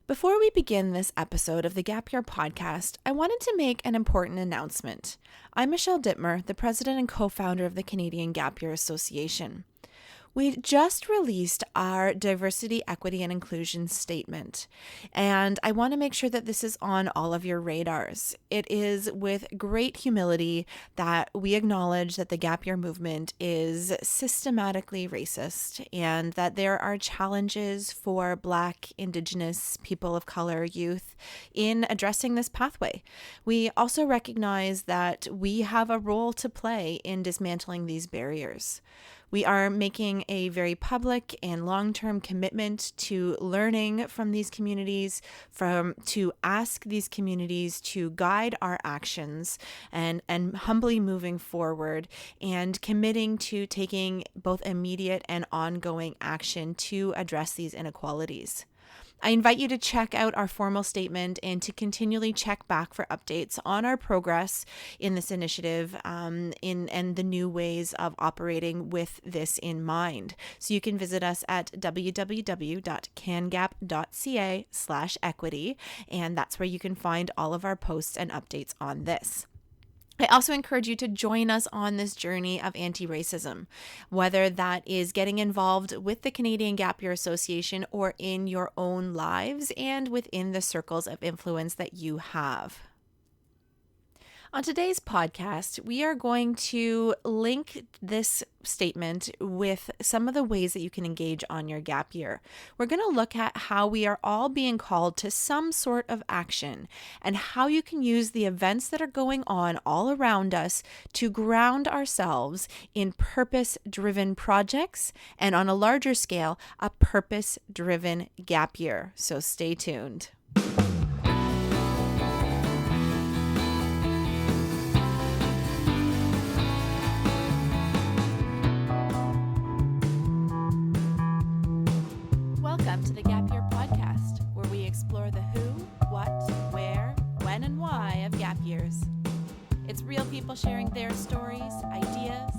Before we begin this episode of the Gap Year podcast, I wanted to make an important announcement. I'm Michelle Dittmer, the president and co-founder of the Canadian Gap Year Association. We just released our diversity, equity, and inclusion statement, and I want to make sure that this is on all of your radars. It is with great humility that we acknowledge that the Gap Year movement is systematically racist and that there are challenges for Black, Indigenous, people of color, youth in addressing this pathway. We also recognize that we have a role to play in dismantling these barriers. We are making a very public and long-term commitment to learning from these communities, to ask these communities to guide our actions and humbly moving forward and committing to taking both immediate and ongoing action to address these inequalities. I invite you to check out our formal statement and to continually check back for updates on our progress in this initiative and the new ways of operating with this in mind. So you can visit us at www.cangap.ca/equity, and that's where you can find all of our posts and updates on this. I also encourage you to join us on this journey of anti-racism, whether that is getting involved with the Canadian Gap Year Association or in your own lives and within the circles of influence that you have. On today's podcast, we are going to link this statement with some of the ways that you can engage on your gap year. We're going to look at how we are all being called to some sort of action and how you can use the events that are going on all around us to ground ourselves in purpose-driven projects and, on a larger scale, a purpose-driven gap year. So stay tuned. Welcome to the Gap Year podcast, where we explore the who, what, where, when, and why of gap years. It's real people sharing their stories, ideas,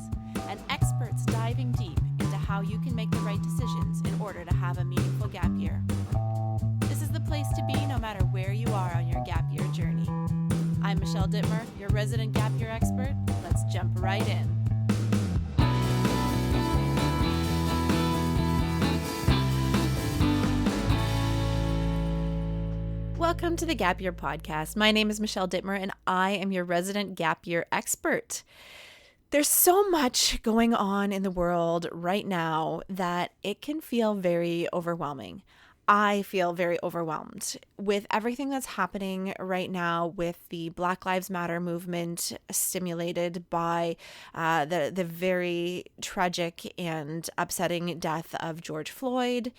and experts diving deep into how you can make the right decisions in order to have a meaningful gap year. This is the place to be no matter where you are on your gap year journey. I'm Michelle Dittmer, your resident gap year expert. Let's jump right in. Welcome to the Gap Year podcast. My name is Michelle Dittmer, and I am your resident gap year expert. There's so much going on in the world right now that it can feel very overwhelming. I feel very overwhelmed with everything that's happening right now with the Black Lives Matter movement, stimulated by the very tragic and upsetting death of George Floyd.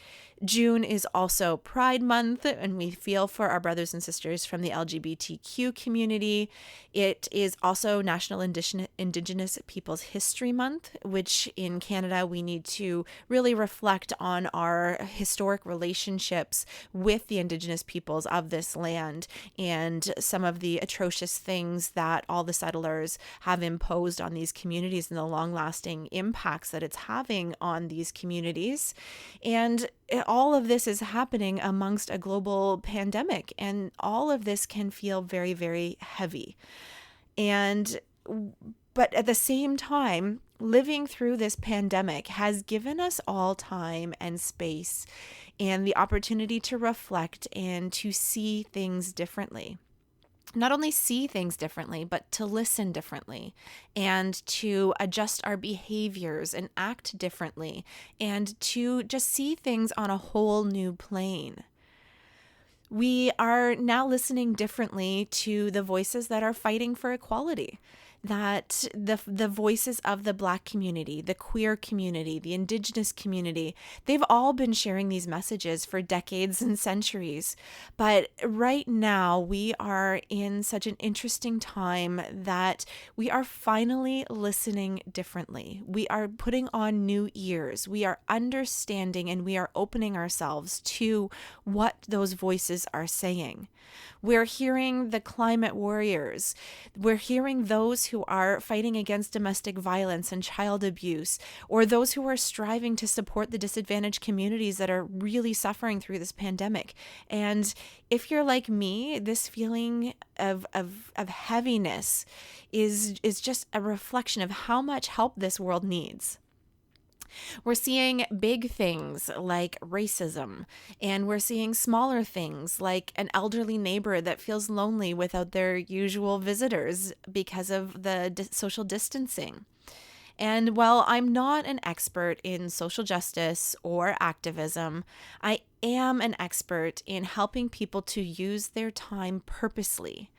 June is also Pride Month, and we feel for our brothers and sisters from the LGBTQ community. It is also National Indigenous Peoples History Month, which in Canada we need to really reflect on our historic relationships with the Indigenous peoples of this land and some of the atrocious things that all the settlers have imposed on these communities and the long-lasting impacts that it's having on these communities. And all of this is happening amongst a global pandemic, and all of this can feel very, very heavy. But at the same time, living through this pandemic has given us all time and space and the opportunity to reflect and to see things differently. Not only see things differently, but to listen differently and to adjust our behaviors and act differently and to just see things on a whole new plane. We are now listening differently to the voices that are fighting for equality, that the voices of the Black community, the queer community, the Indigenous community, they've all been sharing these messages for decades and centuries. But right now we are in such an interesting time that we are finally listening differently. We are putting on new ears. We are understanding and we are opening ourselves to what those voices are saying. We're hearing the climate warriors. We're hearing those who are fighting against domestic violence and child abuse, or those who are striving to support the disadvantaged communities that are really suffering through this pandemic. And if you're like me, this feeling of heaviness is just a reflection of how much help this world needs. We're seeing big things like racism, and we're seeing smaller things like an elderly neighbor that feels lonely without their usual visitors because of the social distancing. And while I'm not an expert in social justice or activism, I am an expert in helping people to use their time purposely.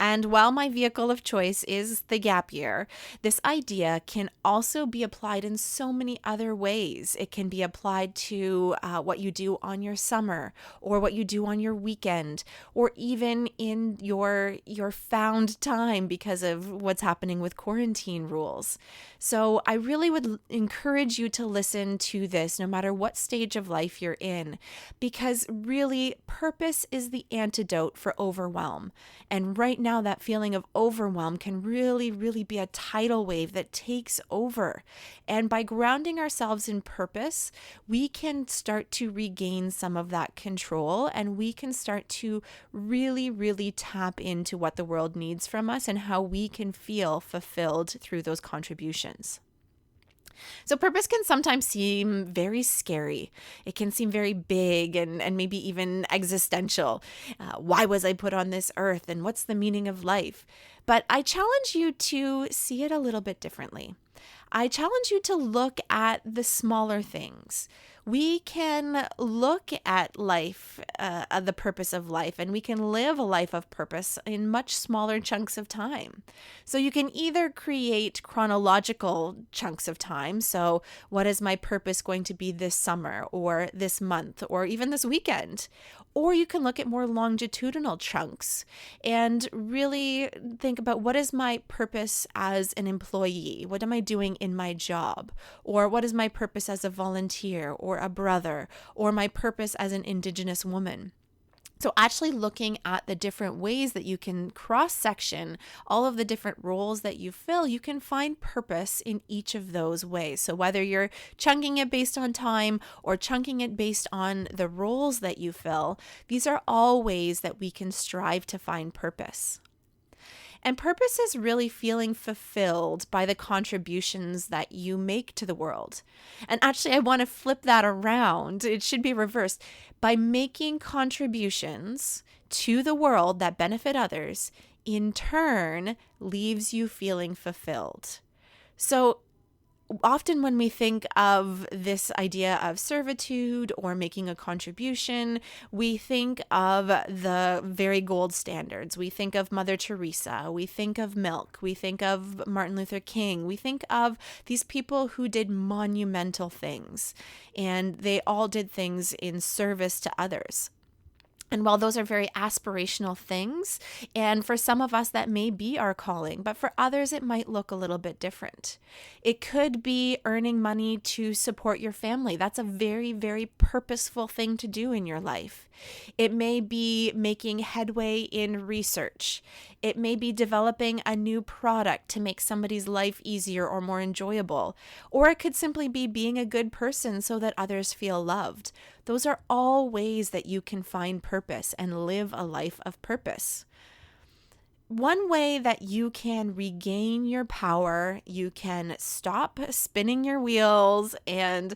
And while my vehicle of choice is the gap year, this idea can also be applied in so many other ways. It can be applied to what you do on your summer, or what you do on your weekend, or even in your found time because of what's happening with quarantine rules. So I really would encourage you to listen to this no matter what stage of life you're in, because really purpose is the antidote for overwhelm. And right now, that feeling of overwhelm can really, really be a tidal wave that takes over. And by grounding ourselves in purpose, we can start to regain some of that control, and we can start to really, really tap into what the world needs from us and how we can feel fulfilled through those contributions. So purpose can sometimes seem very scary. It can seem very big and maybe even existential. Why was I put on this earth, and what's the meaning of life? But I challenge you to see it a little bit differently. I challenge you to look at the smaller things. We can look at life, the purpose of life, and we can live a life of purpose in much smaller chunks of time. So you can either create chronological chunks of time. So what is my purpose going to be this summer, or this month, or even this weekend? Or you can look at more longitudinal chunks and really think about, what is my purpose as an employee? What am I doing in my job? Or what is my purpose as a volunteer or a brother, or my purpose as an Indigenous woman? So actually looking at the different ways that you can cross-section all of the different roles that you fill, you can find purpose in each of those ways. So whether you're chunking it based on time or chunking it based on the roles that you fill, these are all ways that we can strive to find purpose. And purpose is really feeling fulfilled by the contributions that you make to the world. And actually, I want to flip that around. It should be reversed. By making contributions to the world that benefit others, in turn, leaves you feeling fulfilled. So often when we think of this idea of servitude or making a contribution, we think of the very gold standards. We think of Mother Teresa, we think of milk, we think of Martin Luther King, we think of these people who did monumental things, and they all did things in service to others. And while those are very aspirational things, and for some of us that may be our calling, but for others it might look a little bit different. It could be earning money to support your family. That's a very, very purposeful thing to do in your life. It may be making headway in research. It may be developing a new product to make somebody's life easier or more enjoyable. Or it could simply be being a good person so that others feel loved. Those are all ways that you can find purpose and live a life of purpose. One way that you can regain your power, you can stop spinning your wheels and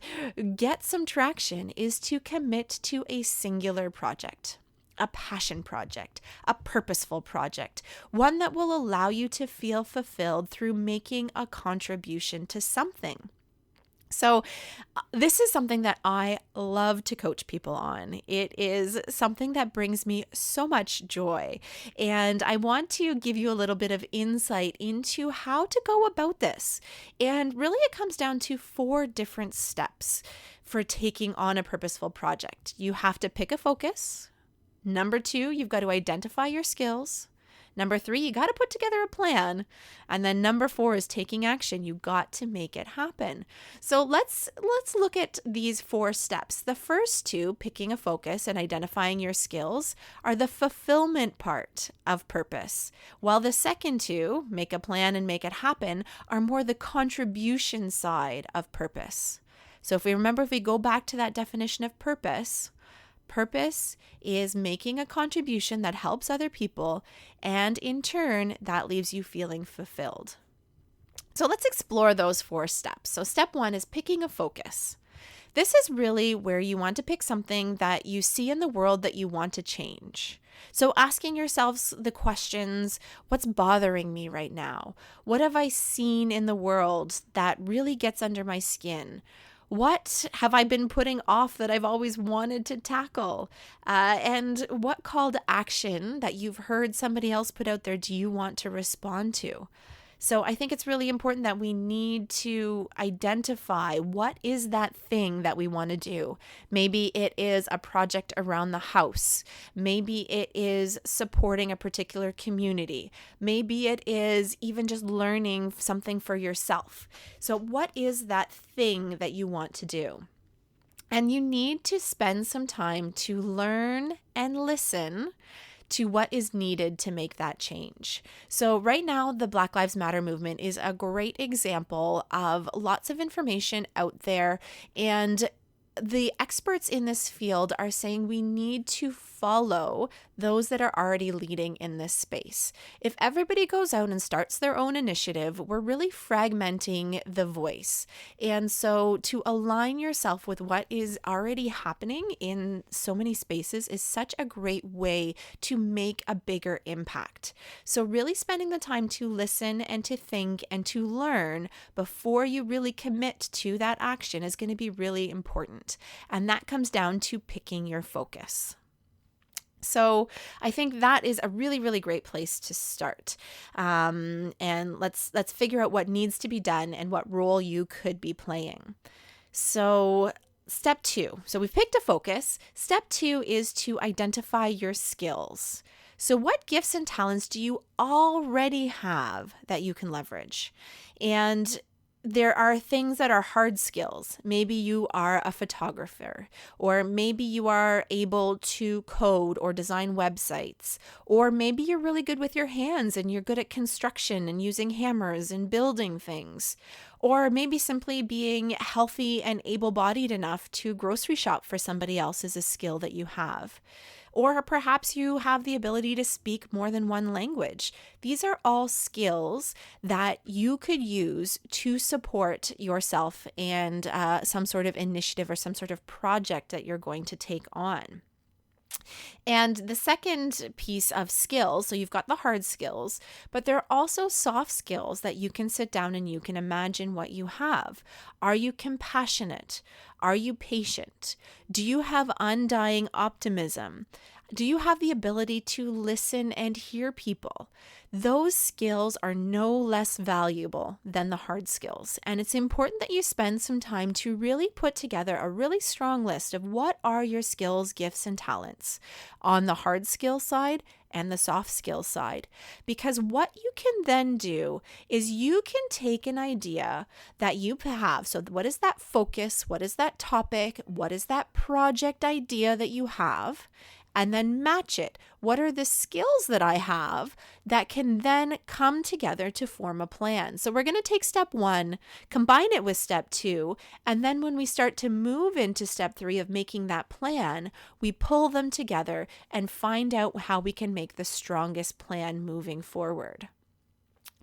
get some traction, is to commit to a singular project, a passion project, a purposeful project, one that will allow you to feel fulfilled through making a contribution to something. So this is something that I love to coach people on. It is something that brings me so much joy. And I want to give you a little bit of insight into how to go about this. And really it comes down to 4 different steps for taking on a purposeful project. You have to pick a focus. Number 2, you've got to identify your skills. Number 3, you got to put together a plan. And then number 4 is taking action. You got to make it happen. So let's look at these 4 steps. The first 2, picking a focus and identifying your skills, are the fulfillment part of purpose, while the second 2, make a plan and make it happen, are more the contribution side of purpose. So if we go back to that definition of purpose, purpose is making a contribution that helps other people, and in turn, that leaves you feeling fulfilled. So let's explore those 4 steps. So step 1 is picking a focus. This is really where you want to pick something that you see in the world that you want to change. So asking yourselves the questions, what's bothering me right now? What have I seen in the world that really gets under my skin? What have I been putting off that I've always wanted to tackle? And what call to action that you've heard somebody else put out there do you want to respond to? So I think it's really important that we need to identify what is that thing that we want to do. Maybe it is a project around the house. Maybe it is supporting a particular community. Maybe it is even just learning something for yourself. So what is that thing that you want to do? And you need to spend some time to learn and listen to what is needed to make that change. So right now, the Black Lives Matter movement is a great example of lots of information out there, and the experts in this field are saying we need to follow those that are already leading in this space. If everybody goes out and starts their own initiative, we're really fragmenting the voice. And so to align yourself with what is already happening in so many spaces is such a great way to make a bigger impact. So really spending the time to listen and to think and to learn before you really commit to that action is going to be really important. And that comes down to picking your focus. So I think that is a really, really great place to start. And let's figure out what needs to be done and what role you could be playing. So step 2. So we've picked a focus. Step 2 is to identify your skills. So what gifts and talents do you already have that you can leverage? And there are things that are hard skills. Maybe you are a photographer, or maybe you are able to code or design websites, or maybe you're really good with your hands and you're good at construction and using hammers and building things, or maybe simply being healthy and able-bodied enough to grocery shop for somebody else is a skill that you have. Or perhaps you have the ability to speak more than one language. These are all skills that you could use to support yourself and some sort of initiative or some sort of project that you're going to take on. And the second piece of skills, so you've got the hard skills, but there are also soft skills that you can sit down and you can imagine what you have. Are you compassionate? Are you patient? Do you have undying optimism? Do you have the ability to listen and hear people? Those skills are no less valuable than the hard skills. And it's important that you spend some time to really put together a really strong list of what are your skills, gifts, and talents on the hard skill side and the soft skill side. Because what you can then do is you can take an idea that you have. So what is that focus? What is that topic? What is that project idea that you have? And then match it. What are the skills that I have that can then come together to form a plan? So we're going to take step 1, combine it with step 2, and then when we start to move into step 3 of making that plan, we pull them together and find out how we can make the strongest plan moving forward.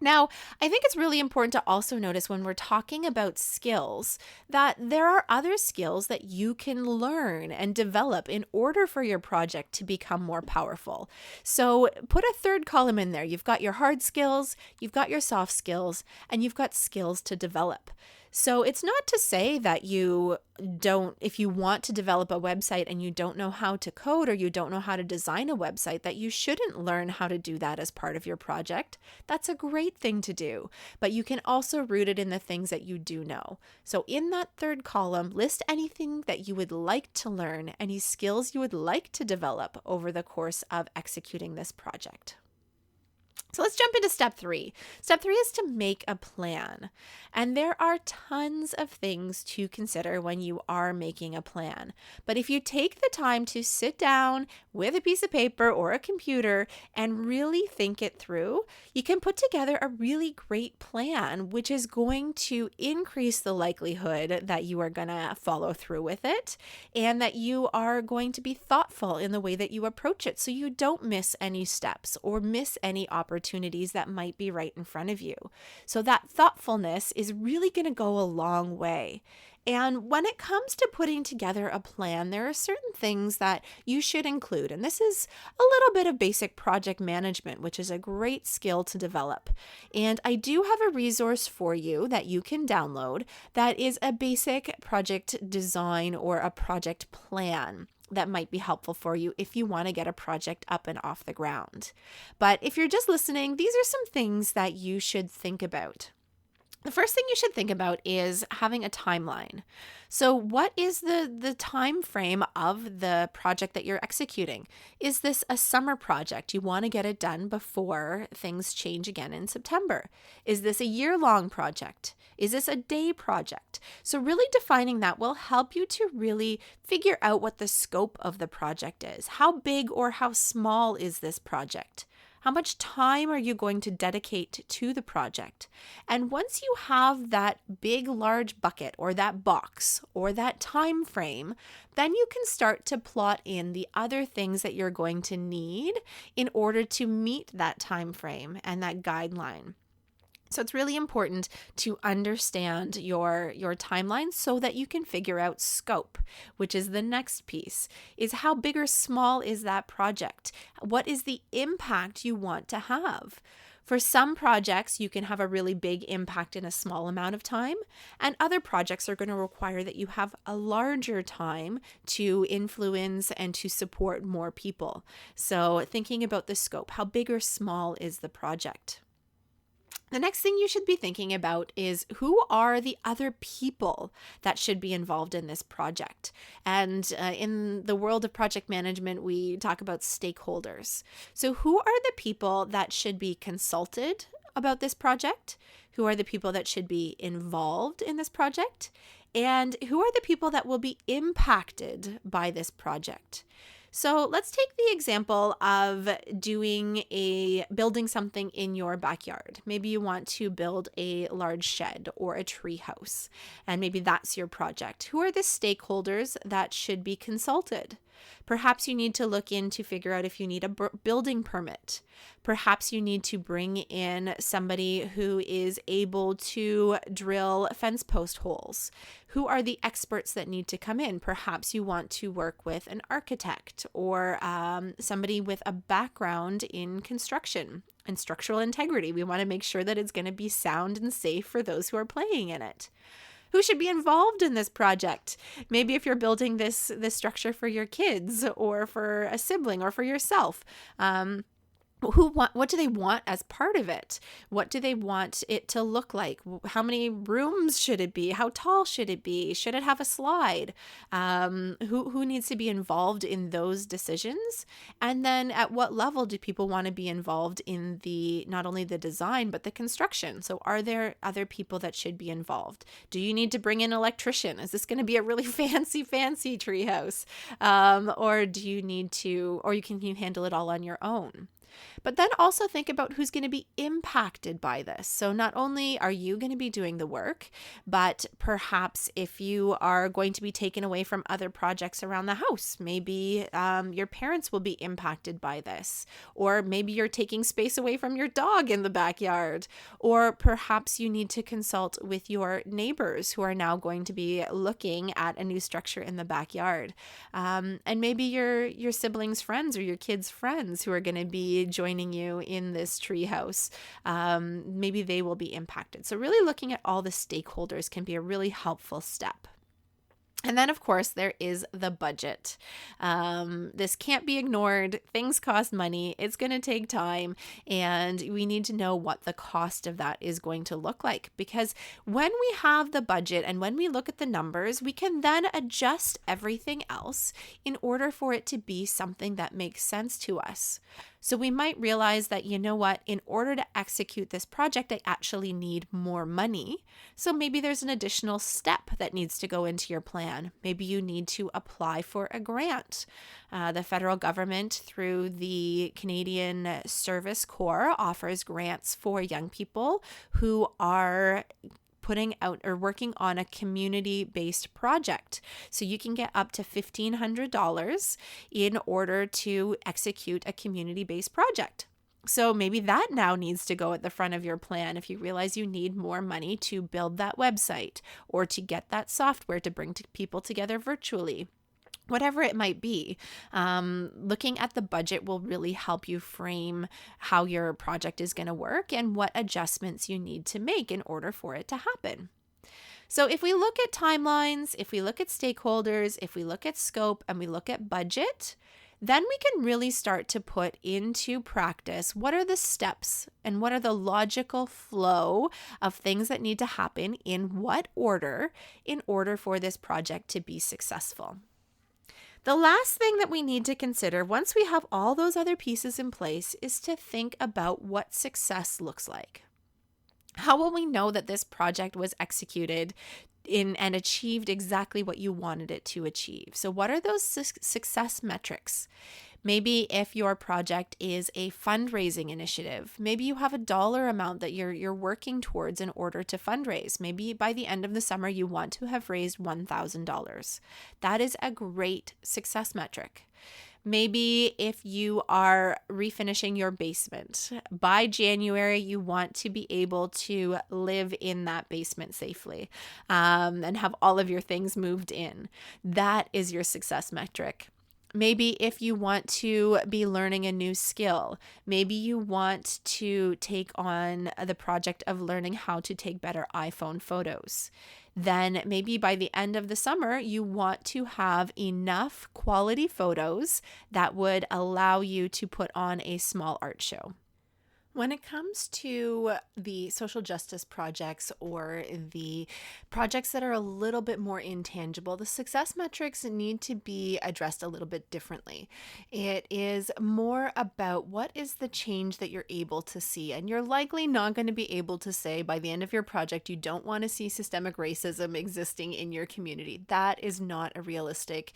Now, I think it's really important to also notice when we're talking about skills that there are other skills that you can learn and develop in order for your project to become more powerful. So put a third column in there. You've got your hard skills, you've got your soft skills, and you've got skills to develop. So it's not to say that if you want to develop a website and you don't know how to code or you don't know how to design a website, that you shouldn't learn how to do that as part of your project. That's a great thing to do, but you can also root it in the things that you do know. So in that third column, list anything that you would like to learn, any skills you would like to develop over the course of executing this project. So let's jump into step 3. Step 3 is to make a plan. And there are tons of things to consider when you are making a plan. But if you take the time to sit down with a piece of paper or a computer and really think it through, you can put together a really great plan, which is going to increase the likelihood that you are going to follow through with it and that you are going to be thoughtful in the way that you approach it so you don't miss any steps or miss any opportunities that might be right in front of you. So that thoughtfulness is really going to go a long way. And when it comes to putting together a plan, there are certain things that you should include. And this is a little bit of basic project management, which is a great skill to develop. And I do have a resource for you that you can download that is a basic project design or a project plan that might be helpful for you if you want to get a project up and off the ground. But if you're just listening, these are some things that you should think about. The first thing you should think about is having a timeline. So what is the time frame of the project that you're executing? Is this a summer project? You want to get it done before things change again in September. Is this a year-long project? Is this a day project? So really defining that will help you to really figure out what the scope of the project is. How big or how small is this project? How much time are you going to dedicate to the project? And once you have that big, large bucket or that box or that time frame, then you can start to plot in the other things that you're going to need in order to meet that time frame and that guideline. So it's really important to understand your timeline so that you can figure out scope, which is the next piece, is how big or small is that project? What is the impact you want to have? For some projects, you can have a really big impact in a small amount of time, and other projects are going to require that you have a larger time to influence and to support more people. So thinking about the scope, how big or small is the project? The next thing you should be thinking about is who are the other people that should be involved in this project. And in the world of project management, we talk about stakeholders. So who are the people that should be consulted about this project? Who are the people that should be involved in this project? And who are the people that will be impacted by this project? So let's take the example of building something in your backyard. Maybe you want to build a large shed or a tree house, and maybe that's your project. Who are the stakeholders that should be consulted? Perhaps you need to look in to figure out if you need a building permit. Perhaps you need to bring in somebody who is able to drill fence post holes. Who are the experts that need to come in? Perhaps you want to work with an architect or somebody with a background in construction and structural integrity. We want to make sure that it's going to be sound and safe for those who are playing in it. Who should be involved in this project? Maybe if you're building this structure for your kids or for a sibling or for yourself. What do they want as part of it? What do they want it to look like? How many rooms should it be? How tall should it be? Should it have a slide? Who needs to be involved in those decisions? And then at what level do people want to be involved in not only the design, but the construction? So are there other people that should be involved? Do you need to bring in an electrician? Is this going to be a really fancy treehouse? Or do you need to, or can you handle it all on your own? But then also think about who's going to be impacted by this. So not only are you going to be doing the work, but perhaps if you are going to be taken away from other projects around the house, maybe your parents will be impacted by this, or maybe you're taking space away from your dog in the backyard, or perhaps you need to consult with your neighbors who are now going to be looking at a new structure in the backyard. And maybe your siblings' friends or your kids' friends who are going to be joining you in this treehouse. Maybe they will be impacted. So really looking at all the stakeholders can be a really helpful step. And then, of course, there is the budget. This can't be ignored. Things cost money. It's going to take time. And we need to know what the cost of that is going to look like. Because when we have the budget and when we look at the numbers, we can then adjust everything else in order for it to be something that makes sense to us. So we might realize that, you know what, in order to execute this project, I actually need more money. So maybe there's an additional step that needs to go into your plan. Maybe you need to apply for a grant. The federal government, through the Canadian Service Corps, offers grants for young people who are putting out or working on a community-based project. So you can get up to $1,500 in order to execute a community-based project. So maybe that now needs to go at the front of your plan if you realize you need more money to build that website or to get that software to bring people together virtually. Whatever it might be, looking at the budget will really help you frame how your project is going to work and what adjustments you need to make in order for it to happen. So if we look at timelines, if we look at stakeholders, if we look at scope, and we look at budget, then we can really start to put into practice what are the steps and what are the logical flow of things that need to happen in what order in order for this project to be successful. The last thing that we need to consider once we have all those other pieces in place is to think about what success looks like. How will we know that this project was executed and achieved exactly what you wanted it to achieve? So what are those success metrics? Maybe if your project is a fundraising initiative, maybe you have a dollar amount that you're working towards in order to fundraise. Maybe by the end of the summer, you want to have raised $1,000. That is a great success metric. Maybe if you are refinishing your basement, by January, you want to be able to live in that basement safely and have all of your things moved in. That is your success metric. Maybe if you want to be learning a new skill, maybe you want to take on the project of learning how to take better iPhone photos. Then maybe by the end of the summer, you want to have enough quality photos that would allow you to put on a small art show. When it comes to the social justice projects or the projects that are a little bit more intangible, the success metrics need to be addressed a little bit differently. It is more about what is the change that you're able to see. And you're likely not going to be able to say by the end of your project, you don't want to see systemic racism existing in your community. That is not a realistic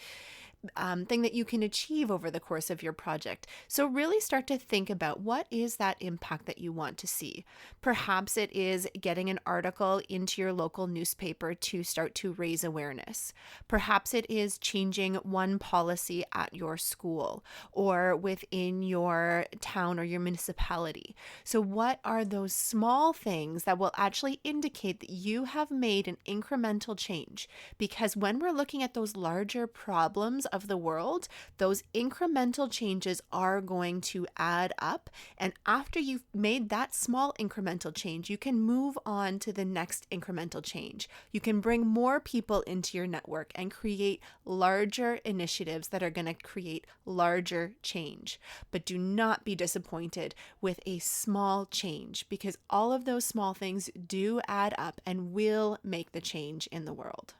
thing that you can achieve over the course of your project. So really start to think about what is that impact that you want to see. Perhaps it is getting an article into your local newspaper to start to raise awareness. Perhaps it is changing one policy at your school or within your town or your municipality. So what are those small things that will actually indicate that you have made an incremental change? Because when we're looking at those larger problems of the world, those incremental changes are going to add up. And after you've made that small incremental change, you can move on to the next incremental change. You can bring more people into your network and create larger initiatives that are going to create larger change. But do not be disappointed with a small change, because all of those small things do add up and will make the change in the world.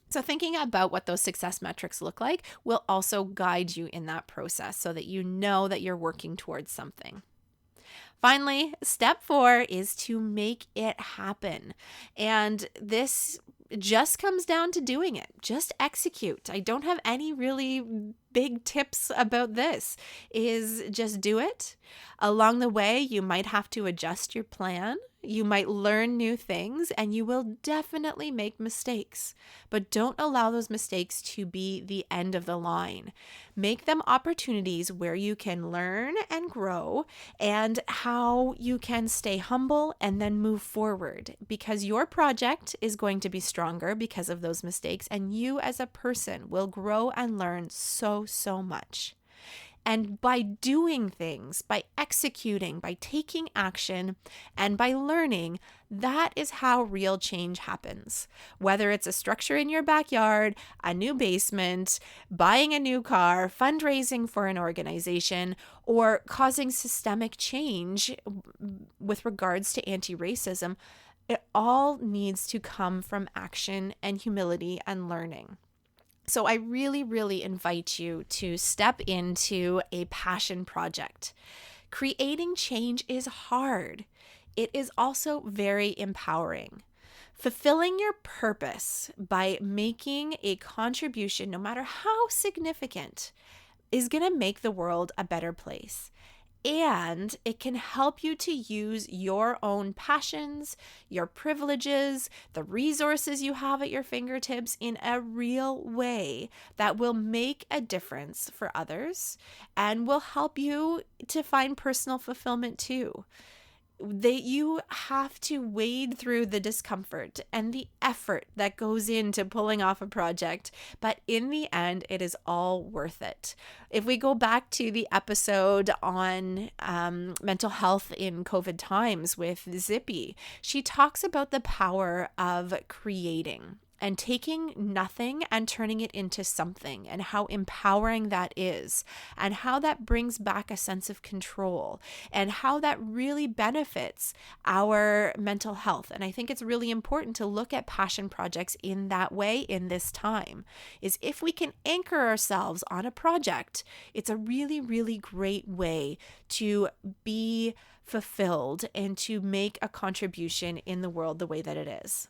So thinking about what those success metrics look like will also guide you in that process so that you know that you're working towards something. Finally, step 4 is to make it happen. And this just comes down to doing it. Just execute. I don't have any really big tips about this. Is just do it. Along the way, you might have to adjust your plan. You might learn new things, and you will definitely make mistakes. But don't allow those mistakes to be the end of the line. Make them opportunities where you can learn and grow, and how you can stay humble and then move forward, because your project is going to be stronger because of those mistakes, and you as a person will grow and learn so much. And by doing things, by executing, by taking action, and by learning, that is how real change happens. Whether it's a structure in your backyard, a new basement, buying a new car, fundraising for an organization, or causing systemic change with regards to anti-racism, it all needs to come from action and humility and learning. So I really, really invite you to step into a passion project. Creating change is hard. It is also very empowering. Fulfilling your purpose by making a contribution, no matter how significant, is going to make the world a better place. And it can help you to use your own passions, your privileges, the resources you have at your fingertips in a real way that will make a difference for others and will help you to find personal fulfillment too. You have to wade through the discomfort and the effort that goes into pulling off a project, but in the end, it is all worth it. If we go back to the episode on mental health in COVID times with Zippy, she talks about the power of creating and taking nothing and turning it into something, and how empowering that is, and how that brings back a sense of control, and how that really benefits our mental health. And I think it's really important to look at passion projects in that way in this time, is if we can anchor ourselves on a project, it's a really, really great way to be fulfilled and to make a contribution in the world the way that it is.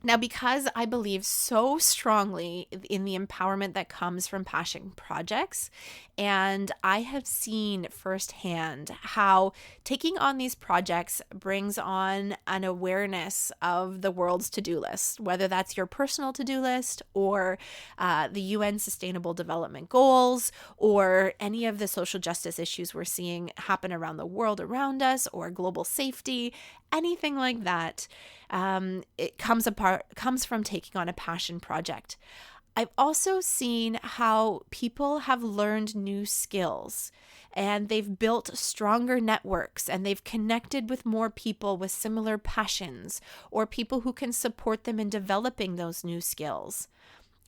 Now, because I believe so strongly in the empowerment that comes from passion projects, and I have seen firsthand how taking on these projects brings on an awareness of the world's to-do list, whether that's your personal to-do list or the UN Sustainable Development Goals, or any of the social justice issues we're seeing happen around the world around us, or global safety, anything like that. It comes from taking on a passion project. I've also seen how people have learned new skills and they've built stronger networks and they've connected with more people with similar passions or people who can support them in developing those new skills.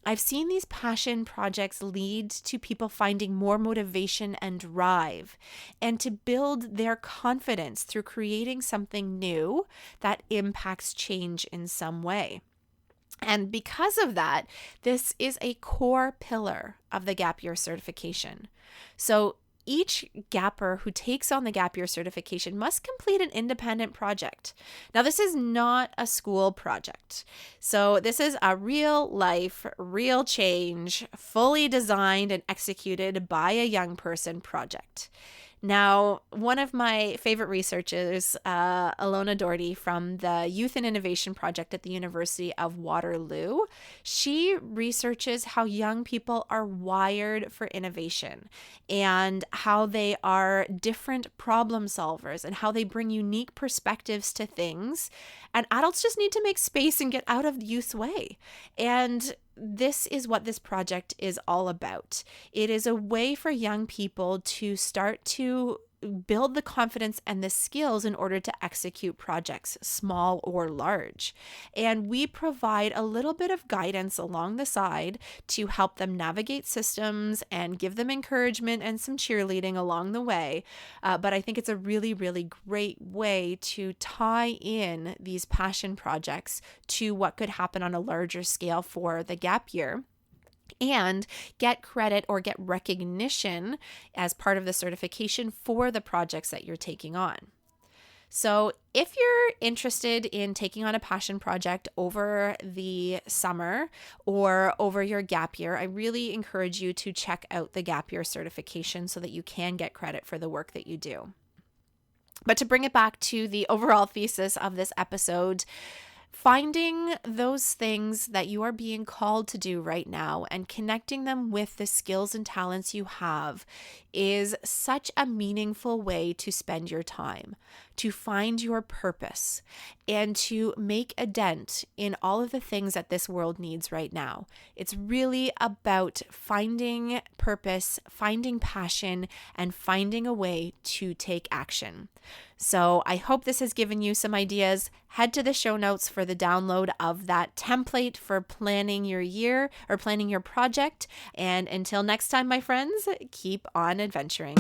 I've seen these passion projects lead to people finding more motivation and drive, and to build their confidence through creating something new that impacts change in some way. And because of that, this is a core pillar of the Gap Year certification. So each Gapper who takes on the Gap Year certification must complete an independent project. Now, this is not a school project. So this is a real life, real change, fully designed and executed by a young person project. Now, one of my favorite researchers, Alona Doherty from the Youth and Innovation Project at the University of Waterloo, she researches how young people are wired for innovation and how they are different problem solvers and how they bring unique perspectives to things. And adults just need to make space and get out of youth's way. And this is what this project is all about. It is a way for young people to start to build the confidence and the skills in order to execute projects, small or large. And we provide a little bit of guidance along the side to help them navigate systems and give them encouragement and some cheerleading along the way. But I think it's a really, really great way to tie in these passion projects to what could happen on a larger scale for the Gap Year, and get credit or get recognition as part of the certification for the projects that you're taking on. So if you're interested in taking on a passion project over the summer or over your Gap Year, I really encourage you to check out the Gap Year certification so that you can get credit for the work that you do. But to bring it back to the overall thesis of this episode, finding those things that you are being called to do right now and connecting them with the skills and talents you have is such a meaningful way to spend your time, to find your purpose, and to make a dent in all of the things that this world needs right now. It's really about finding purpose, finding passion, and finding a way to take action. So I hope this has given you some ideas. Head to the show notes for the download of that template for planning your year or planning your project. And until next time, my friends, keep on adventuring.